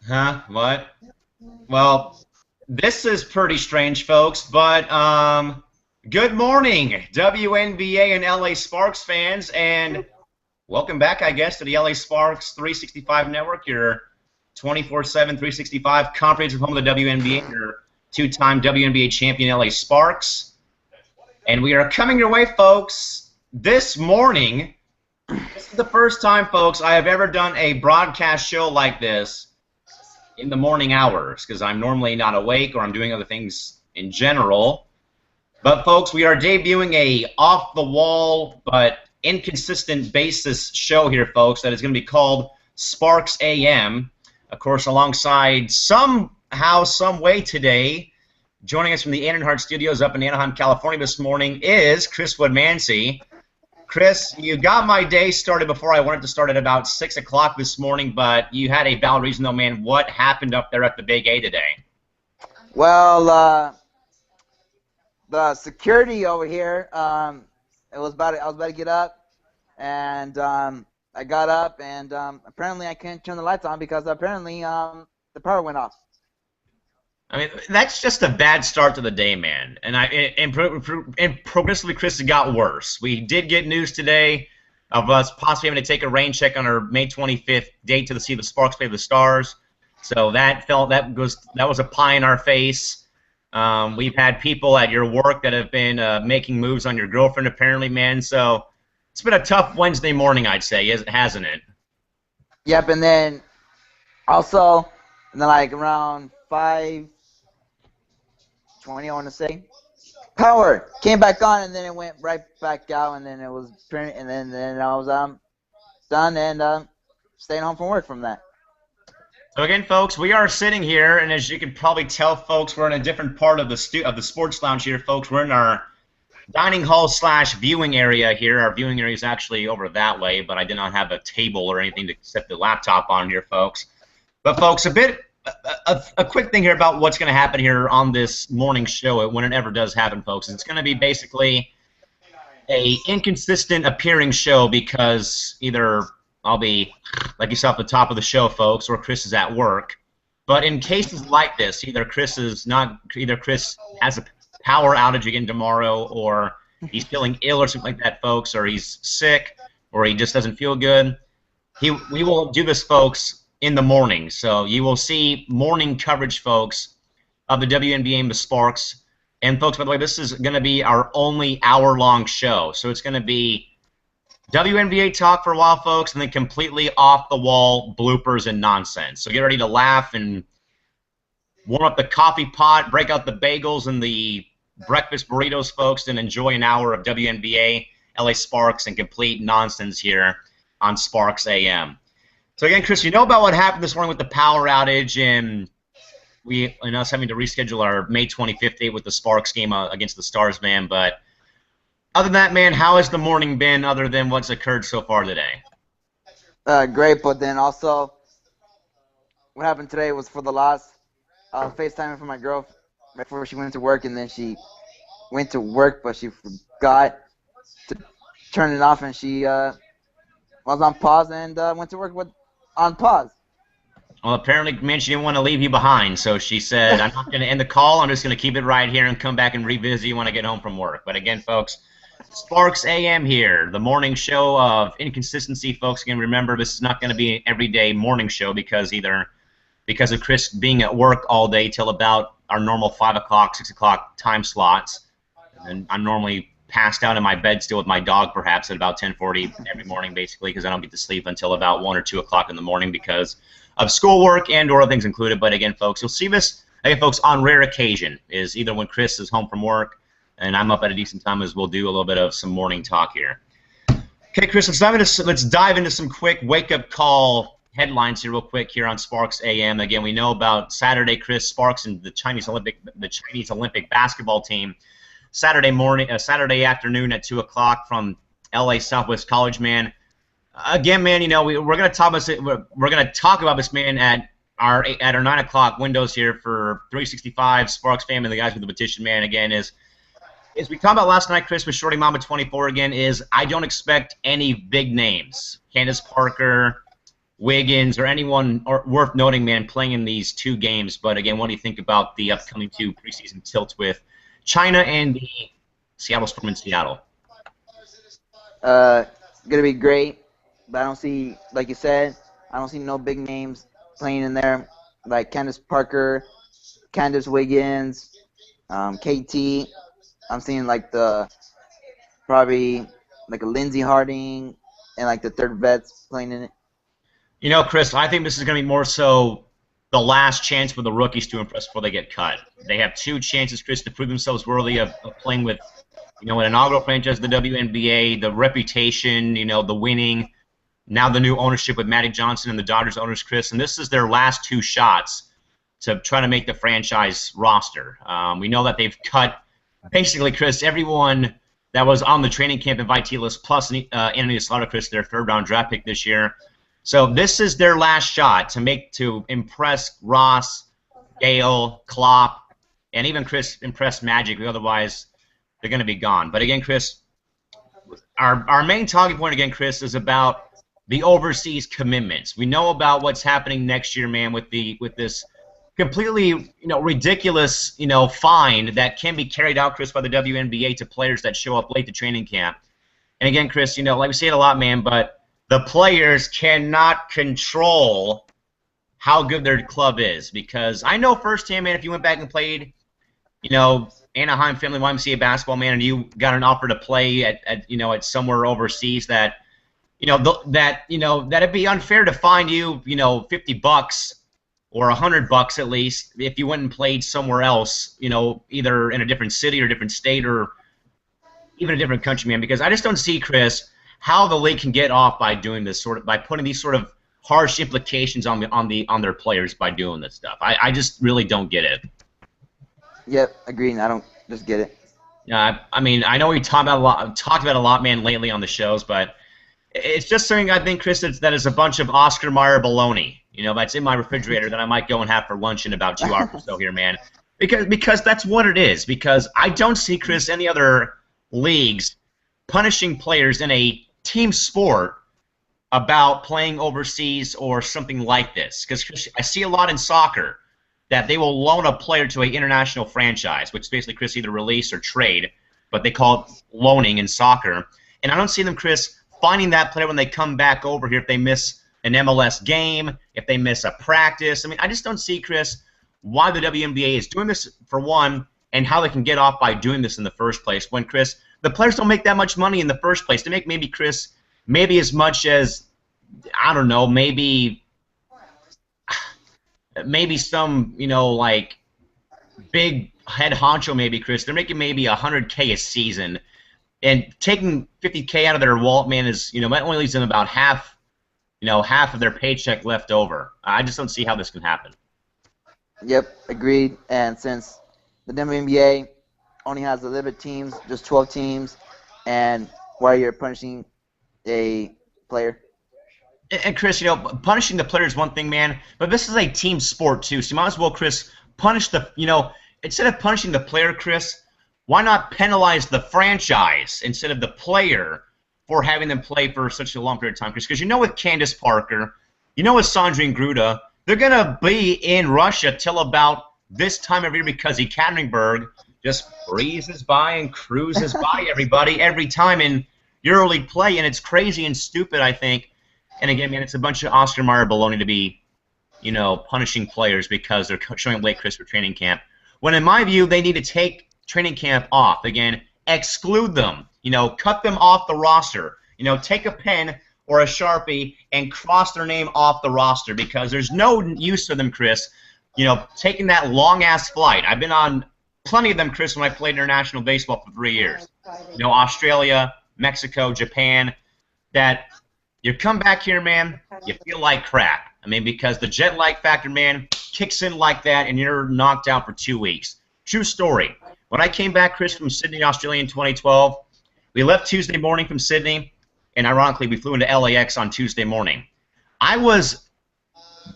Huh? What? Well, this is pretty strange, folks, but good morning, WNBA and LA Sparks fans, and welcome back, I guess, to the LA Sparks 365 Network, your 24/7, 365 comprehensive home of the WNBA, your two-time WNBA champion LA Sparks. And we are coming your way, folks, this morning. This is the first time, folks, I have ever done a broadcast show like this in the morning hours because I'm normally not awake or I'm doing other things in general. But folks, we are debuting a off-the-wall but inconsistent basis show here, folks, that is going to be called Sparks AM. Of course, alongside somehow, some way today, joining us from the Annenhart Studios up in Anaheim, California this morning is Chris Woodmansey. Chris, you got my day started before I wanted to start at about 6 o'clock this morning, but you had a valid reason, though, man. What happened up there at the Big A today? Well, the security over here, I was about to get up, and I got up, and apparently I couldn't turn the lights on because apparently the power went off. I mean, that's just a bad start to the day, man. And progressively, Chris, it got worse. We did get news today of us possibly having to take a rain check on our May 25th date to see the Sparks play the Stars. So that was a pie in our face. We've had people at your work that have been making moves on your girlfriend, apparently, man. So it's been a tough Wednesday morning, I'd say, hasn't it? Yep, and then also, like around 5:20, I want to say, power came back on, and then it went right back out, and then it was and then I was done and staying home from work from that. So again, folks, we are sitting here, and as you can probably tell, folks, we're in a different part of the sports lounge here, folks. We're in our dining hall / viewing area here. Our viewing area is actually over that way, but I did not have a table or anything to set the laptop on here, folks. But folks, a quick thing here about what's going to happen here on this morning show, when it ever does happen, folks. It's going to be basically a inconsistent appearing show because either I'll be, like you saw at the top of the show, folks, or Chris is at work. But in cases like this, either Chris has a power outage again tomorrow, or he's feeling ill or something like that, folks, or he's sick, or he just doesn't feel good. We will do this, folks, in the morning. So you will see morning coverage, folks, of the WNBA and the Sparks. And, folks, by the way, this is going to be our only hour-long show. So it's going to be WNBA talk for a while, folks, and then completely off-the-wall bloopers and nonsense. So get ready to laugh and warm up the coffee pot, break out the bagels and the breakfast burritos, folks, and enjoy an hour of WNBA, LA Sparks, and complete nonsense here on Sparks AM. So again, Chris, you know about what happened this morning with the power outage and us having to reschedule our May 25th date with the Sparks game against the Stars, man. But other than that, man, how has the morning been other than what's occurred so far today? Great, but then also what happened today was for the loss. I was FaceTiming for my girl right before she went to work, and then she went to work, but she forgot to turn it off, and she was on pause and went to work on pause. Well, apparently, man, she didn't want to leave you behind, so she said, I'm not going to end the call. I'm just going to keep it right here and come back and revisit you when I get home from work. But again, folks, Sparks AM here, the morning show of inconsistency, folks. Again, remember, this is not going to be an everyday morning show because of Chris being at work all day till about our normal 5 o'clock, 6 o'clock time slots. And I'm normally passed out in my bed still with my dog perhaps at about 10:40 every morning, basically, because I don't get to sleep until about 1 or 2 o'clock in the morning because of schoolwork and or other things included. But again, folks, you'll see this, again, folks, on rare occasion, is either when Chris is home from work and I'm up at a decent time, as we'll do a little bit of some morning talk here. Okay, Chris, let's dive into some quick wake-up call headlines here real quick here on Sparks AM. Again, we know about Saturday, Chris, Sparks and the Chinese Olympic basketball team. Saturday afternoon at 2 o'clock from LA Southwest College, man. Again, man, you know we're gonna talk about this, man, at our 9 o'clock windows here for 365 Sparks fam and the guys with the petition, man. Again, is we talked about last night, Chris, with Shorty Mama 24. Again, is I don't expect any big names. Candace Parker, Wiggins, or anyone worth noting, man, playing in these 2 games. But again, what do you think about the upcoming 2 preseason tilts with China and the Seattle Storm in Seattle? Gonna be great, but I don't see, like you said, I don't see no big names playing in there, like Candace Parker, Candace Wiggins, KT. I'm seeing like probably like a Lindsey Harding and like the third vets playing in it. You know, Chris, I think this is going to be more so the last chance for the rookies to impress before they get cut. They have 2 chances, Chris, to prove themselves worthy of playing with, an inaugural franchise, the WNBA, the reputation, the winning, now the new ownership with Magic Johnson and the Dodgers owners, Chris, and this is their last 2 shots to try to make the franchise roster. We know that they've cut, basically, Chris, everyone that was on the training camp invitee list, plus Anthony Slaughter, Chris, their 3rd-round draft pick this year. So this is their last shot to impress Ross, Gale, Klopp, and even Chris impress Magic. Otherwise, they're going to be gone. But again, Chris, our main talking point again, Chris, is about the overseas commitments. We know about what's happening next year, man, with this completely ridiculous fine that can be carried out, Chris, by the WNBA to players that show up late to training camp. And again, Chris, like we say it a lot, man, but the players cannot control how good their club is, because I know firsthand, man, if you went back and played, Anaheim Family YMCA basketball, man, and you got an offer to play at somewhere overseas, that that'd be unfair to fine you, $50 or $100 at least if you went and played somewhere else, either in a different city or different state or even a different country, man. Because I just don't see, Chris, how the league can get off by doing this by putting these sort of harsh implications on their players by doing this stuff. I just really don't get it. Yep, agreed. I don't just get it. Yeah, I mean, I know we talked about it a lot, man, lately on the shows, but it's just something I think, Chris, that is a bunch of Oscar Mayer baloney. That's in my refrigerator that I might go and have for lunch in about 2 hours or so here, man. Because that's what it is. Because I don't see, Chris, any other leagues punishing players in a team sport about playing overseas or something like this. Because I see a lot in soccer that they will loan a player to an international franchise, which is basically, Chris, either release or trade, but they call it loaning in soccer. And I don't see them, Chris, finding that player when they come back over here if they miss an MLS game, if they miss a practice. I mean, I just don't see, Chris, why the WNBA is doing this, for one, and how they can get off by doing this in the first place when, Chris, the players don't make that much money in the first place. They make maybe, Chris, maybe as much as, I don't know, maybe some, like big head honcho, maybe, Chris. They're making maybe $100K a season, and taking $50K out of their wallet, man, is might only leaves them about half of their paycheck left over. I just don't see how this can happen. Yep, agreed. And since the WNBA only has a limited teams, just 12 teams, and why you're punishing a player? And Chris, punishing the player is one thing, man, but this is a team sport too. So you might as well, Chris, punish the, instead of punishing the player, Chris, why not penalize the franchise instead of the player for having them play for such a long period of time, Chris? Because with Candace Parker, with Sandrine Gruda, they're going to be in Russia till about this time of year because Ekaterinburg just breezes by and cruises by everybody every time in EuroLeague play, and it's crazy and stupid, I think. And again, man, it's a bunch of Oscar Mayer baloney to be, punishing players because they're showing up late, Chris, for training camp. When, in my view, they need to take training camp off. Again, exclude them. Cut them off the roster. Take a pen or a Sharpie and cross their name off the roster because there's no use for them, Chris, taking that long-ass flight. I've been on plenty of them, Chris, when I played international baseball for 3 years. Australia, Mexico, Japan, that you come back here, man, you feel like crap. I mean, because the jet lag factor, man, kicks in like that, and you're knocked out for 2 weeks. True story. When I came back, Chris, from Sydney, Australia in 2012, we left Tuesday morning from Sydney, and ironically, we flew into LAX on Tuesday morning. I was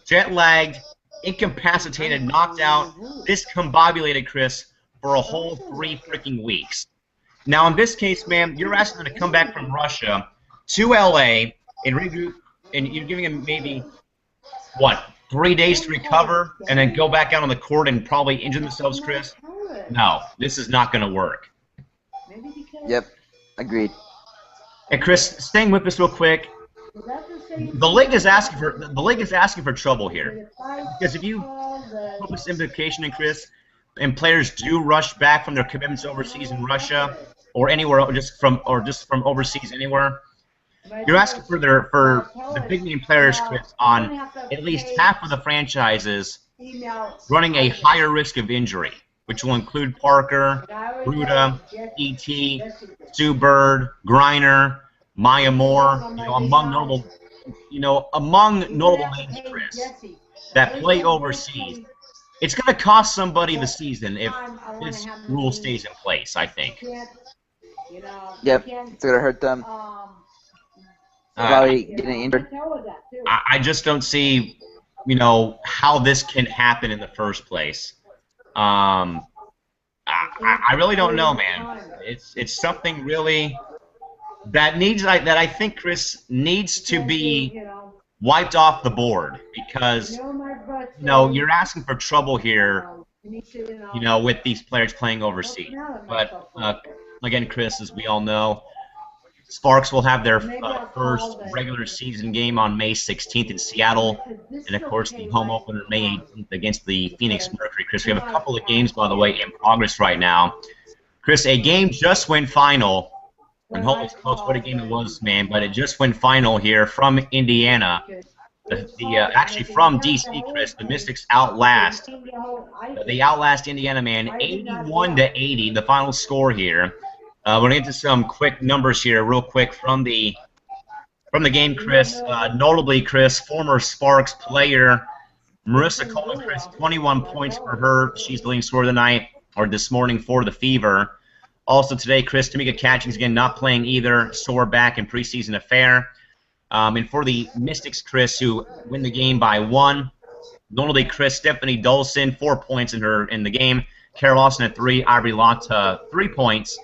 jet-lagged, incapacitated, knocked out, discombobulated, Chris, for a whole 3 freaking weeks. Now, in this case, man, you're asking them to come back from Russia to LA and regroup and you're giving him maybe what, 3 days to recover, and then go back out on the court and probably injure themselves, Chris? No, this is not going to work. Yep, agreed. And Chris, staying with us real quick. The league is asking for trouble here, because if you put this implication in, Chris, and players do rush back from their commitments overseas in Russia or anywhere, just from overseas anywhere, you're asking for the big name players, Chris, on at least half of the franchises running a higher risk of injury, which will include Parker, Bruda, E.T., Sue Bird, Griner, Maya Moore, among notable names, Chris, that play overseas. It's going to cost somebody the season if this rule stays in place, I think. Yep, it's going to hurt them. Probably getting injured. I just don't see, how this can happen in the first place. I really don't know, man. It's something really that I think, Chris, needs to be wiped off the board, because you're asking for trouble here, with these players playing overseas. But again, Chris, as we all know, Sparks will have their first regular season game on May 16th in Seattle, and of course the home opener May 18th against the Phoenix Mercury. Chris, we have a couple of games, by the way, in progress right now. Chris, a game just went final. I'm hoping it's close what a game it was, man, but it just went final here from Indiana. Actually from DC, Chris, the Mystics outlast. They outlast Indiana, man, 81-80, the final score here. We're going to get to some quick numbers here real quick from the game, Chris. Notably, Chris, former Sparks player Marissa Coleman, Chris, 21 points for her. She's the leading scorer tonight, or this morning, for the Fever. Also today, Chris, Tamika Catchings, again, not playing either, sore back in preseason affair. And for the Mystics, Chris, who win the game by 1, notably, Chris, Stephanie Dolson, 4 points in the game. Carol Austin at 3, Ivory Lotta, 3 points.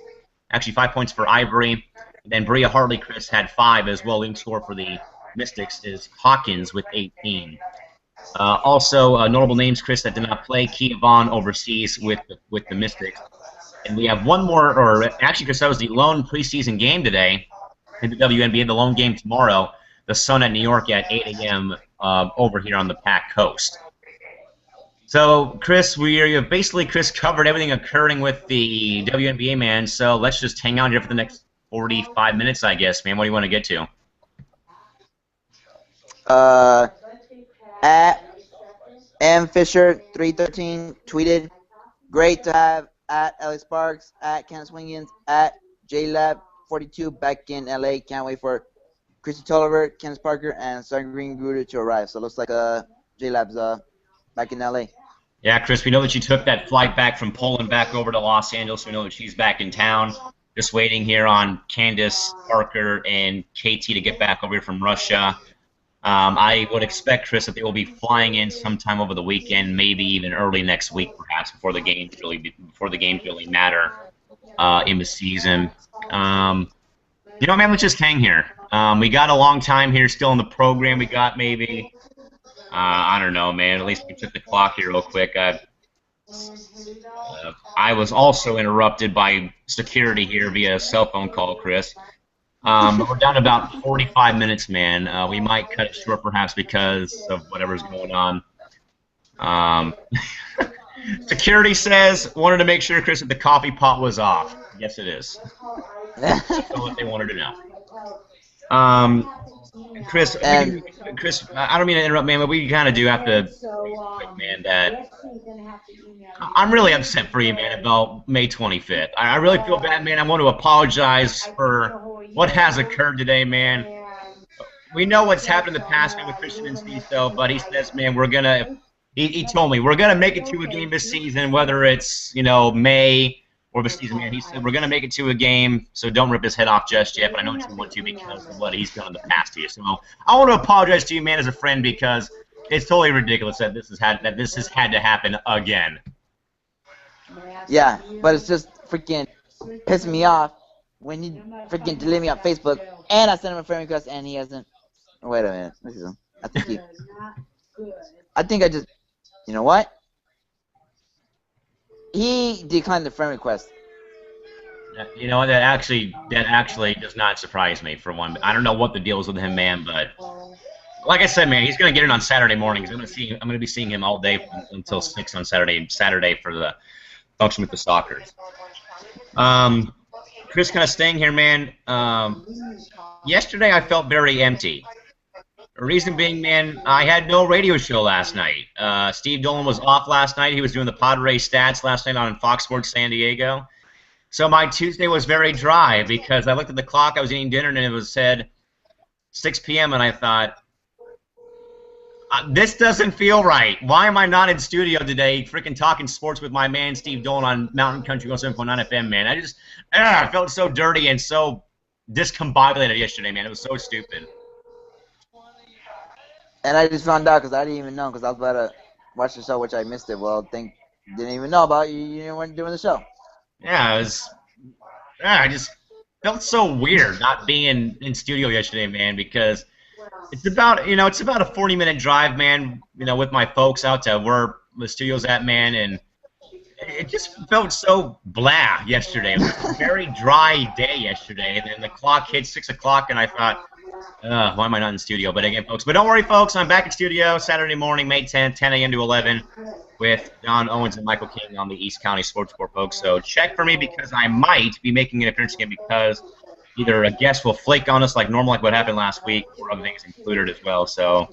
Actually, 5 points for Ivory. And then Bria Hartley, Chris, had 5 as well. Leading score for the Mystics is Hawkins with 18. Also, notable names, Chris, that did not play. Kia Vaughn overseas with the Mystics. And we have one more, or actually, Chris, that was the lone preseason game today in the WNBA, the lone game tomorrow. The Sun at New York at 8 a.m. Over here on the Pac Coast. So, Chris, we have basically, Chris, covered everything occurring with the WNBA, man. So let's just hang out here for the next 45 minutes, I guess, man. What do you want to get to? At MFisher313 tweeted, great to have at LA Sparks, at Candace Wiggins, at JLab42 back in LA. Can't wait for Christy Tolliver, Candace Parker, and Sun Green Gruder to arrive. So it looks like JLab's back in LA. Yeah, Chris, we know that she took that flight back from Poland back over to Los Angeles. We know that she's back in town. Just waiting here on Candace Parker and KT to get back over here from Russia. I would expect, Chris, that they will be flying in sometime over the weekend, maybe even early next week, perhaps, before the games really matter in the season. Man, let's just hang here. We got a long time here still in the program. We got maybe, I don't know, man. At least we took the clock here real quick. I was also interrupted by security here via a cell phone call, Chris. We're down to about 45 minutes, man. We might cut it short, perhaps, because of whatever's going on. Security says, wanted to make sure, Chris, that the coffee pot was off. Yes, it is. That's what they wanted to know. Chris, I don't mean to interrupt, man, but we kind of do have to, quick, man, that I'm really upset for you, man, about May 25th. I really feel bad, man. I want to apologize for what has occurred today, man. We know what's happened in the past, man, with Christian Enciso, but he says, man, we're going to, he told me, we're going to make it to a game this season, whether it's, May or the season, man. He said, we're going to make it to a game, so don't rip his head off just yet, but I know you want to because of what he's done in the past to you. So I want to apologize to you, man, as a friend, because it's totally ridiculous that this has had to happen again. Yeah, but it's just freaking pissing me off when you freaking delete me on Facebook, and I sent him a friend request, and he hasn't Wait a minute. This is. I think he. I think I just. You know what? He declined the friend request. You know, that actually does not surprise me, for one. I don't know what the deal is with him, man, but like I said, man, he's gonna get in on Saturday mornings. I'm gonna be seeing him all day until 6 on Saturday for the function with the Stalkers. Chris, kind of staying here, man. Yesterday I felt very empty. The reason being, man, I had no radio show last night. Steve Dolan was off last night. He was doing the Padres stats last night on Fox Sports San Diego. So my Tuesday was very dry because I looked at the clock. I was eating dinner, and it was said 6 p.m., and I thought, this doesn't feel right. Why am I not in studio today freaking talking sports with my man Steve Dolan on Mountain Country 107.9 FM, man? I felt so dirty and so discombobulated yesterday, man. It was so stupid. And I just found out because I didn't even know because I was about to watch the show, which I missed it. Well, didn't even know about you. You weren't doing the show. Yeah, I just felt so weird not being in studio yesterday, man, because it's about a 40-minute drive, man, with my folks out to where the studio's at, man, and it just felt so blah yesterday. It was a very dry day yesterday, and then the clock hit 6 o'clock, and I thought, why am I not in studio? But again, folks, don't worry, folks, I'm back in studio Saturday morning, May 10th, 10 a.m. to 11, with Don Owens and Michael King on the East County Sports Report, folks. So check for me because I might be making an appearance again because either a guest will flake on us like normal, like what happened last week, or other things included as well. So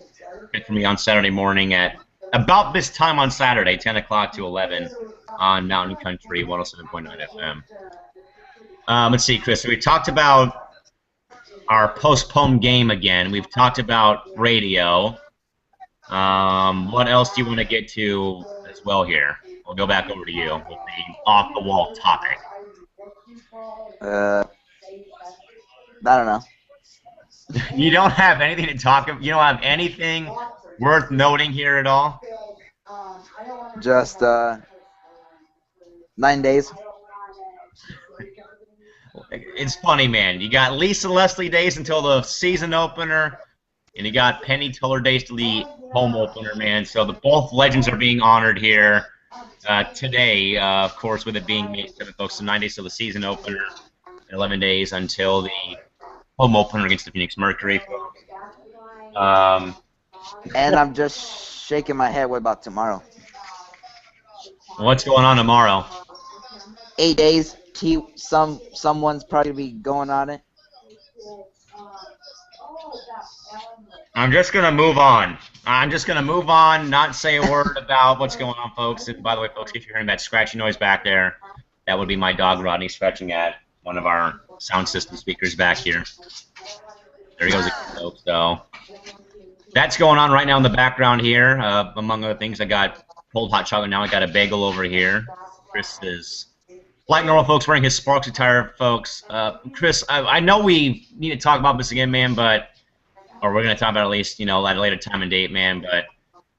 check for me on Saturday morning at about this time on Saturday, 10 o'clock to 11 on Mountain Country 107.9 FM. Let's see, Chris. So we talked about our postponed game again. We've talked about radio. What else do you want to get to as well here? We'll go back over to you with the off-the-wall topic. I don't know. You don't have anything to talk about? You don't have anything worth noting here at all? Just 9 days. It's funny, man. You got Lisa Leslie days until the season opener, and you got Penny Teller days to the home opener, man. So both legends are being honored here today, of course, with it being May 7th, folks. So 9 days till the season opener, 11 days until the home opener against the Phoenix Mercury. And I'm just shaking my head. What about tomorrow? What's going on tomorrow? 8 days. Someone's probably be going on it. I'm just going to move on. Not say a word about what's going on, folks. And by the way, folks, if you're hearing that scratchy noise back there, that would be my dog Rodney scratching at one of our sound system speakers back here. There he goes, folks. So that's going on right now in the background here. Among other things, I got cold hot chocolate now. I got a bagel over here. Chris is like normal, folks, wearing his Sparks attire, folks. Chris, I know we need to talk about this again, man, or we're going to talk about it at least, at a later time and date, man, but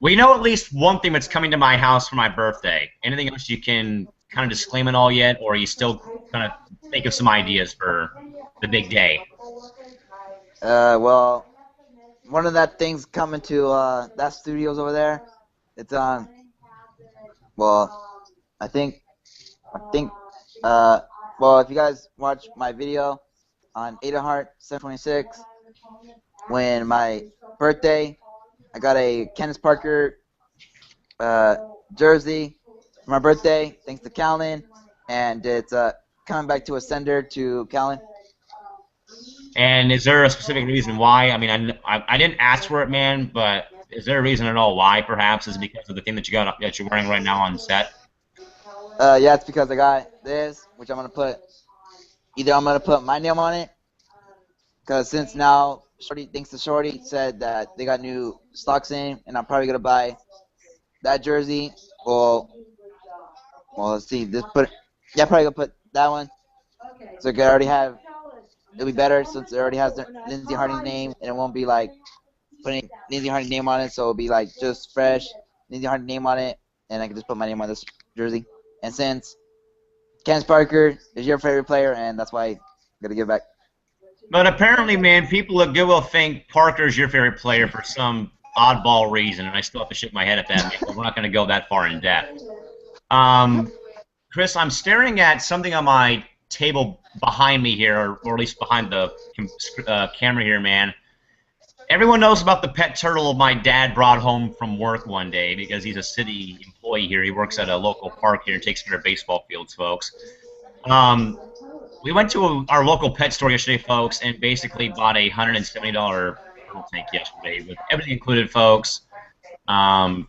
we know at least one thing that's coming to my house for my birthday. Anything else you can kind of disclaim it all yet, or are you still kind of think of some ideas for the big day? Well, one of that things coming to that studio's over there. It's on. Well, I think. Well, if you guys watch my video on Ada Hart 726, when my birthday, I got a Candace Parker jersey for my birthday, thanks to Callan, and it's coming back to a sender to Callan. And is there a specific reason why? I mean, I didn't ask for it, man, but is there a reason at all why? Perhaps is it because of the thing that you're wearing right now on set? Yeah, it's because I got this, which I'm gonna put. Either I'm gonna put my name on it, because since now Shorty, thanks to Shorty, said that they got new stocks in, and I'm probably gonna buy that jersey. Well, let's see. Probably gonna put that one. So it could already have. It'll be better since it already has Lindsey Harding's name, and it won't be like putting Lindsey Harding's name on it. So it'll be like just fresh Lindsey Harding name on it, and I can just put my name on this jersey. And since Candace Parker is your favorite player, and that's why I'm gonna give back. But apparently, man, people at Goodwill think Parker's your favorite player for some oddball reason, and I still have to shake my head at that, man, but we're not going to go that far in depth. Um, Chris, I'm staring at something on my table behind me here, or at least behind the camera here, man. Everyone knows about the pet turtle my dad brought home from work one day because he's a city employee here. He works at a local park here and takes care of baseball fields, folks. We went to our local pet store yesterday, folks, and basically bought a $170 turtle tank yesterday with everything included, folks,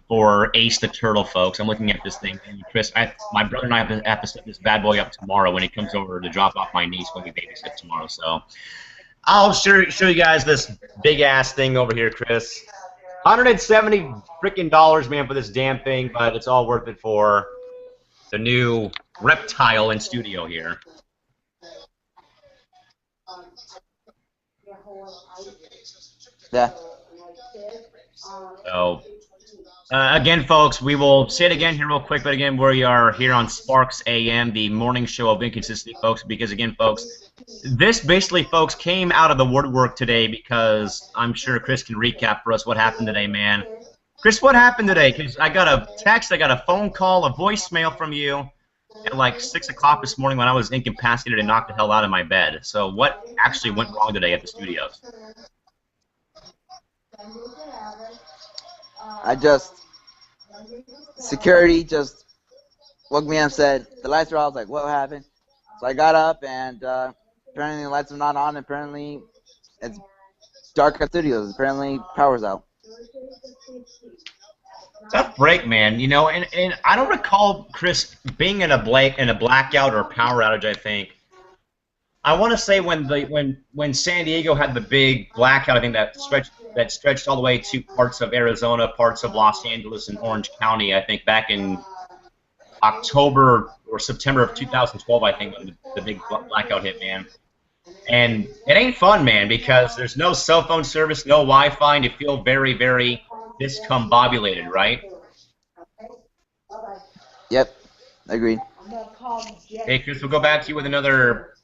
for Ace the Turtle, folks. I'm looking at this thing. And Chris, my brother and I have to set this bad boy up tomorrow when he comes over to drop off my niece when we babysit tomorrow. So I'll show you guys this big-ass thing over here, Chris. 170 freaking dollars, man, for this damn thing, but it's all worth it for the new reptile in studio here. Yeah. So, again, folks, we will say it again here real quick, but again, we are here on Sparks AM, the morning show of inconsistency, folks, because, again, folks, this basically, folks, came out of the woodwork today because I'm sure Chris can recap for us what happened today, man. Chris, what happened today? Because I got a text, I got a phone call, a voicemail from you at like 6 o'clock this morning when I was incapacitated and knocked the hell out of my bed. So what actually went wrong today at the studios? Security just woke me up and said, the lights are off. I was like, what happened? So I got up, and apparently the lights are not on. Apparently it's dark at studios. Apparently power's out. Tough break, man. You know, and I don't recall Chris being in a blackout or power outage. I think I want to say when San Diego had the big blackout, I think that stretched all the way to parts of Arizona, parts of Los Angeles, and Orange County. I think back in October or September of 2012, I think, when the big blackout hit, man. And it ain't fun, man, because there's no cell phone service, no Wi-Fi, and you feel very, very discombobulated, right? Yep, agreed. Hey, Chris, we'll go back to you with another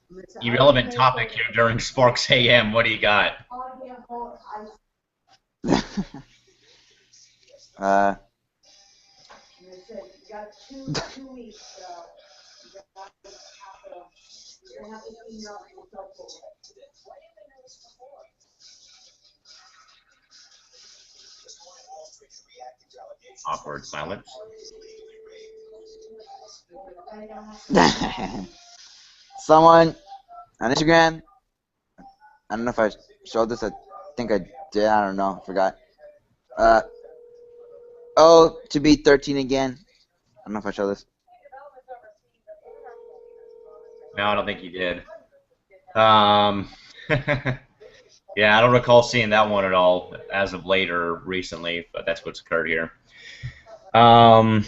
irrelevant topic here during Sparks AM. What do you got? Awkward silence. Someone on Instagram, I don't know if I showed this, I think I did, I don't know, forgot. Oh, to be 13 again. I don't know if I showed this. No, I don't think you did. Yeah, I don't recall seeing that one at all as of late or recently, but that's what's occurred here. There's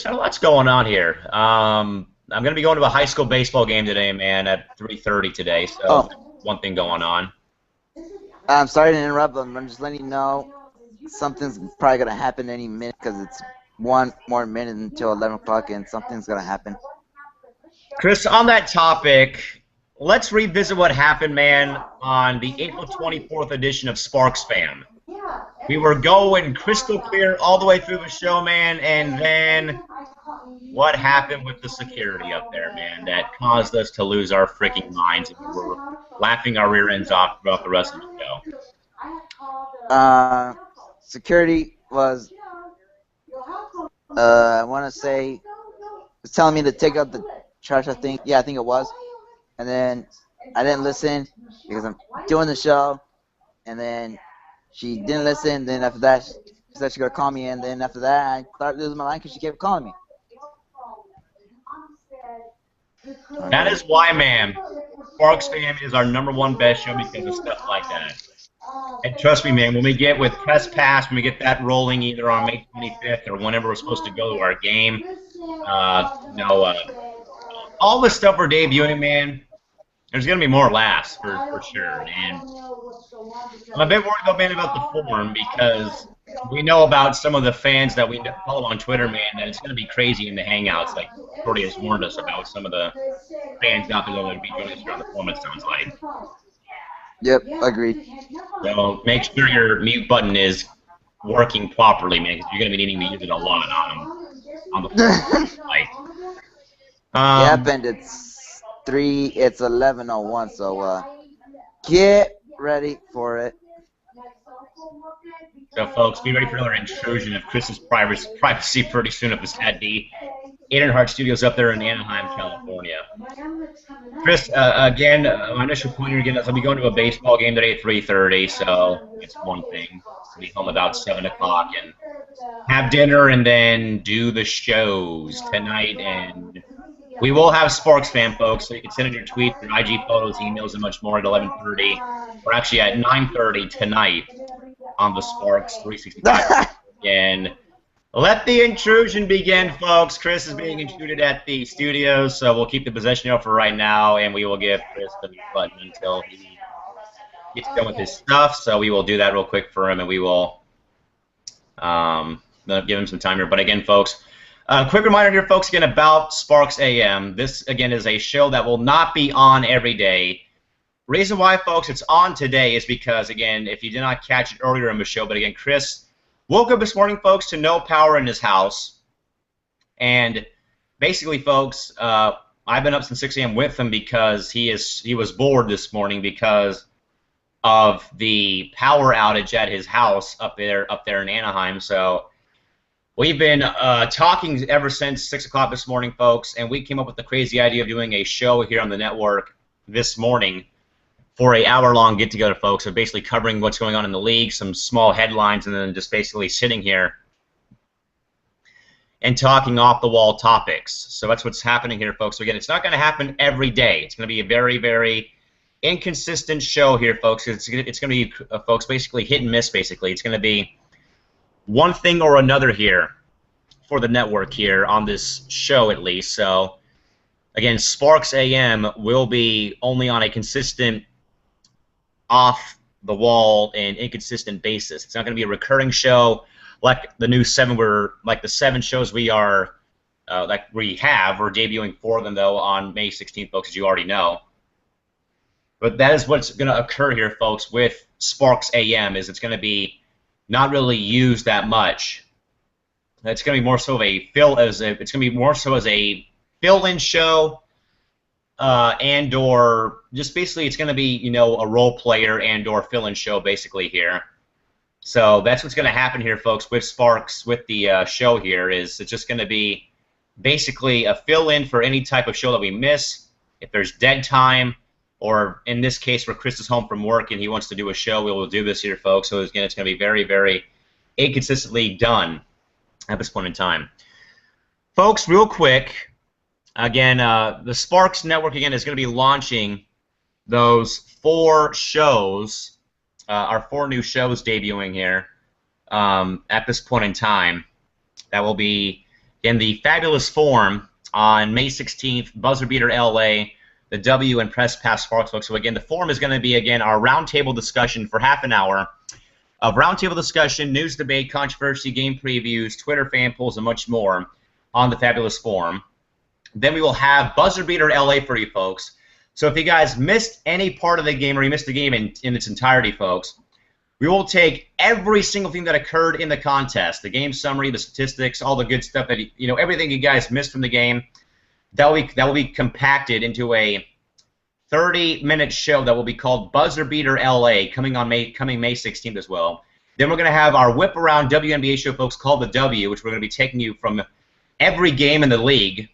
a lot's going on here. I'm going to be going to a high school baseball game today, man, at 3:30 today, so one thing going on. I'm sorry to interrupt, but I'm just letting you know something's probably going to happen any minute because it's one more minute until 11 o'clock and something's going to happen. Chris, on that topic, let's revisit what happened, man, on the April 24th edition of Sparks Fam. We were going crystal clear all the way through the show, man, and then what happened with the security up there, man, that caused us to lose our freaking minds and we were laughing our rear ends off throughout the rest of the show. Security was, I want to say, was telling me to take out the trash, I think. Yeah, I think it was. And then I didn't listen because I'm doing the show. And then she didn't listen. Then after that, she said she was going to call me. And then after that, I started losing my line because she kept calling me. That is why, man, Sparks Fam is our #1 best show because of stuff like that. And trust me, man, when we get with Press Pass, when we get that rolling either on May 25th or whenever we're supposed to go to our game, all the stuff we're debuting, man, There's going to be more laughs for sure. And I'm a bit worried though, man, about the form because we know about some of the fans that we follow on Twitter, man, that it's going to be crazy in the Hangouts. Like Shorty has warned us about some of the fans out there that will be joining us here on the forum, it sounds like. Yep, agreed. So make sure your mute button is working properly, man, because you're going to be needing to use it a lot on the forum. Like, Yep, and it's 11:01, so get ready for it. So, folks, be ready for another intrusion of Chris's privacy pretty soon at the 800 Studios up there in Anaheim, California. Chris, again, my initial point here again is I'll be going to a baseball game today at 3:30, so it's one thing. I'll be home about 7 o'clock and have dinner and then do the shows tonight. And we will have Sparks fan, folks, so you can send in your tweets, your IG photos, emails, and much more at 11:30. We're actually at 9:30 tonight on the Sparks 365 again. Let the intrusion begin, folks. Chris is being intruded at the studios, so we'll keep the possession up for right now, and we will give Chris the button until he gets done with his stuff. So we will do that real quick for him, and we will give him some time here. But again, folks, quick reminder here, folks, again, about Sparks AM. This, again, is a show that will not be on every day. Reason why, folks, it's on today is because, again, if you did not catch it earlier in the show, but again, Chris woke up this morning, folks, to no power in his house. And basically, folks, I've been up since 6 a.m. with him because he was bored this morning because of the power outage at his house up there in Anaheim. So we've been talking ever since 6 o'clock this morning, folks, and we came up with the crazy idea of doing a show here on the network this morning for an hour-long get-together, folks, of basically covering what's going on in the league, some small headlines, and then just basically sitting here and talking off-the-wall topics. So that's what's happening here, folks. So again, it's not going to happen every day. It's going to be a very, very inconsistent show here, folks. It's going to be, folks, basically hit and miss, basically. It's going to be one thing or another here for the network here on this show, at least. So, again, Sparks AM will be only on a consistent off-the-wall and inconsistent basis. It's not going to be a recurring show like the new the 7 shows we are, like we have. We're debuting 4 of them, though, on May 16th, folks, as you already know. But that is what's going to occur here, folks, with Sparks AM, is it's going to be not really used that much. It's going to be more so of a fill-in show, and/or just basically it's going to be, you know, a role player and/or fill-in show basically here. So that's what's going to happen here, folks, with Sparks, with the show here. Is it's just going to be basically a fill-in for any type of show that we miss. If there's dead time, or in this case where Chris is home from work and he wants to do a show, we will do this here, folks. So again, it's going to be very, very inconsistently done at this point in time. Folks, real quick, again, the Sparks Network, again, is going to be launching those 4 shows, our 4 new shows debuting here at this point in time. That will be in the Fabulous Forum on May 16th, Buzzer Beater LA, the W and Press Pass Sparks, folks. So again, the forum is going to be, again, our roundtable discussion for half an hour of roundtable discussion, news, debate, controversy, game previews, Twitter fan polls, and much more on the Fabulous Forum. Then we will have Buzzer Beater LA for you folks. So if you guys missed any part of the game or you missed the game in its entirety, folks, we will take every single thing that occurred in the contest, the game summary, the statistics, all the good stuff that, you know, everything you guys missed from the game. That will be compacted into a 30-minute show that will be called Buzzer Beater LA, coming May 16th as well. Then we're going to have our Whip Around WNBA show, folks, called The W, which we're going to be taking you from every game in the league.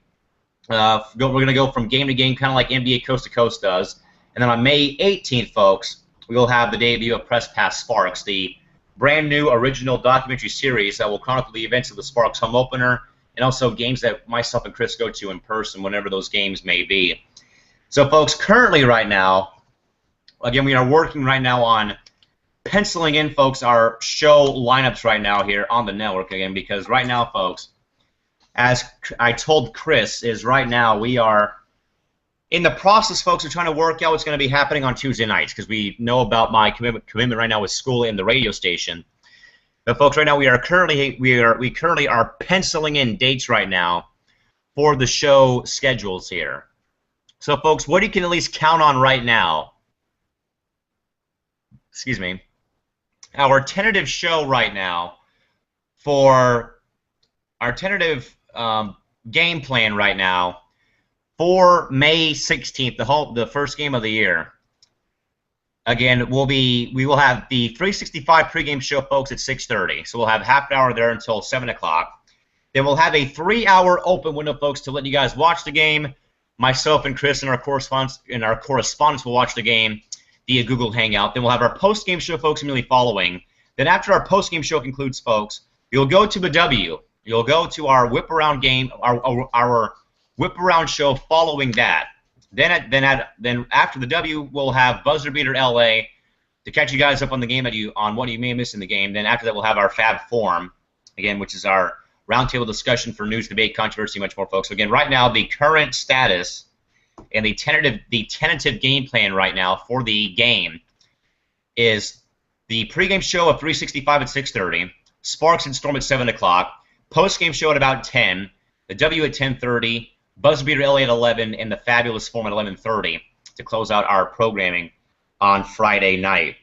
We're going to go from game to game, kind of like NBA Coast to Coast does. And then on May 18th, folks, we will have the debut of Press Pass Sparks, the brand new original documentary series that will chronicle the events of the Sparks home opener, and also games that myself and Chris go to in person whenever those games may be. So, folks, currently right now, again, we are working right now on penciling in, folks, our show lineups right now here on the network, again, because right now, folks, as I told Chris, is right now we are in the process, folks, we're trying to work out what's going to be happening on Tuesday nights because we know about my commitment right now with school and the radio station. But folks, right now we currently are penciling in dates right now for the show schedules here. So, folks, what you can at least count on right now, excuse me, our tentative show right now for our tentative game plan right now for May 16th, the first game of the year. Again, we will have the 365 pregame show, folks, at 6:30. So we'll have half an hour there until 7 o'clock. Then we'll have a 3-hour open window, folks, to let you guys watch the game. Myself and Chris and our correspondents will watch the game via Google Hangout. Then we'll have our post-game show, folks, immediately following. Then after our post-game show concludes, folks, you'll go to the W. You'll go to our whip-around game, our whip-around show following that. Then after the W, we'll have Buzzer Beater LA to catch you guys up on the game on what you may miss in the game. Then after that, we'll have our Fab Forum, again, which is our roundtable discussion for news, debate, controversy, much more, folks. So again, right now, the current status and the tentative game plan right now for the game is the pregame show of 365 at 6:30, Sparks and Storm at 7 o'clock, postgame show at about 10, the W at 10:30, Buzzbeater LA at 11, and the Fabulous Forum at 11:30 to close out our programming on Friday night.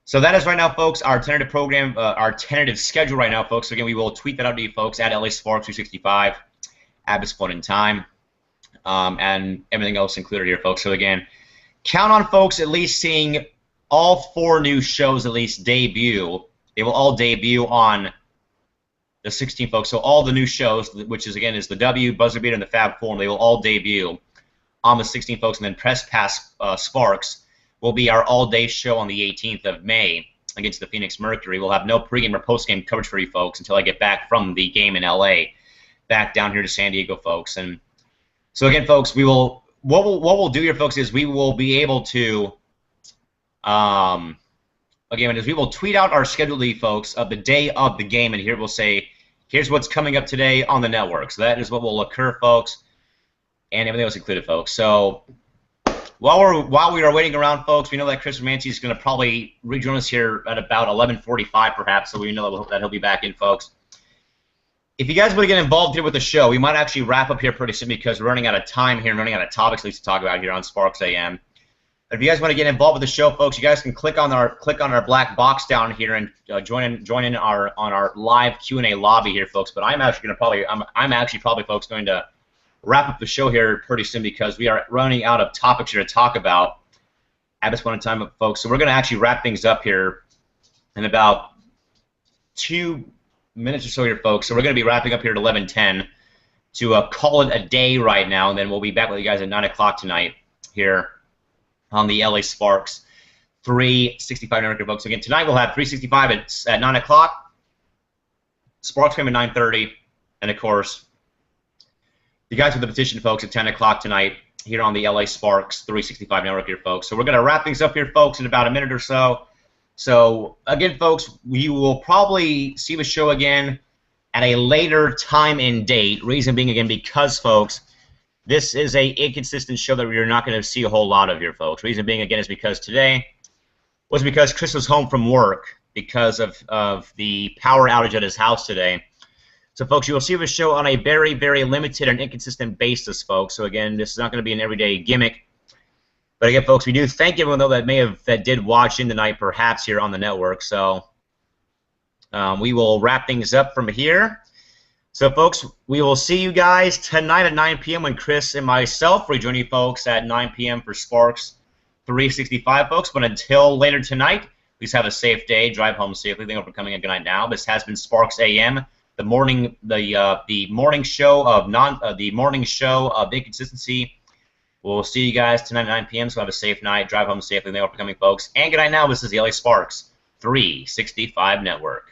So that is right now, folks, our tentative program, our tentative schedule right now, folks. So again, we will tweet that out to you, folks, at LA Sparks 365 at this point in time, and everything else included here, folks. So again, count on, folks, at least seeing all 4 new shows at least debut. They will all debut on the 16th, folks. So all the new shows, which is again is the W, Buzzer Beater, and the Fab Forum, they will all debut on the 16th, folks. And then Press Pass Sparks will be our all-day show on the 18th of May against the Phoenix Mercury. We'll have no pregame or postgame coverage for you folks until I get back from the game in LA, back down here to San Diego, folks. And so again, folks, what we'll do here, folks, is we will be able to again, is we will tweet out our schedule to you folks of the day of the game, and here we'll say, here's what's coming up today on the network. So that is what will occur, folks, and everything else included, folks. So while we are waiting around, folks, we know that Chris Romanci is going to probably rejoin us here at about 11:45, perhaps. So we know that he'll be back in, folks. If you guys want to get involved here with the show, we might actually wrap up here pretty soon because we're running out of time here and running out of topics at least to talk about here on Sparks AM. But if you guys want to get involved with the show, folks, you guys can click on our black box down here and join in on our live Q&A lobby here, folks. But I'm actually probably, folks, going to wrap up the show here pretty soon because we are running out of topics here to talk about at this point in time, folks. So we're going to actually wrap things up here in about 2 minutes or so here, folks. So we're going to be wrapping up here at 11:10 to call it a day right now, and then we'll be back with you guys at 9 o'clock tonight here on the LA Sparks 365 network, folks. Again, tonight we'll have 365 at 9 o'clock, Sparks game at 9:30, and of course, you guys with the petition, folks, at 10 o'clock tonight here on the LA Sparks 365 network here, folks. So we're going to wrap things up here, folks, in about a minute or so. So again, folks, we will probably see the show again at a later time and date. Reason being, again, because, folks, this is a inconsistent show that we're not going to see a whole lot of here, folks. Reason being, again, is because today was because Chris was home from work because of the power outage at his house today. So, folks, you will see the show on a very, very limited and inconsistent basis, folks. So, again, this is not going to be an everyday gimmick. But, again, folks, we do thank everyone, though, that did watch in tonight, perhaps, here on the network. So, we will wrap things up from here. So, folks, we will see you guys tonight at 9 p.m. when Chris and myself rejoin you folks at 9 p.m. for Sparks 365, folks. But until later tonight, please have a safe day. Drive home safely. Thank you for coming in. Good night now. This has been Sparks AM, the morning show of Inconsistency. We'll see you guys tonight at 9 p.m. So have a safe night. Drive home safely. Thank you for coming, folks. And good night now. This is the LA Sparks 365 Network.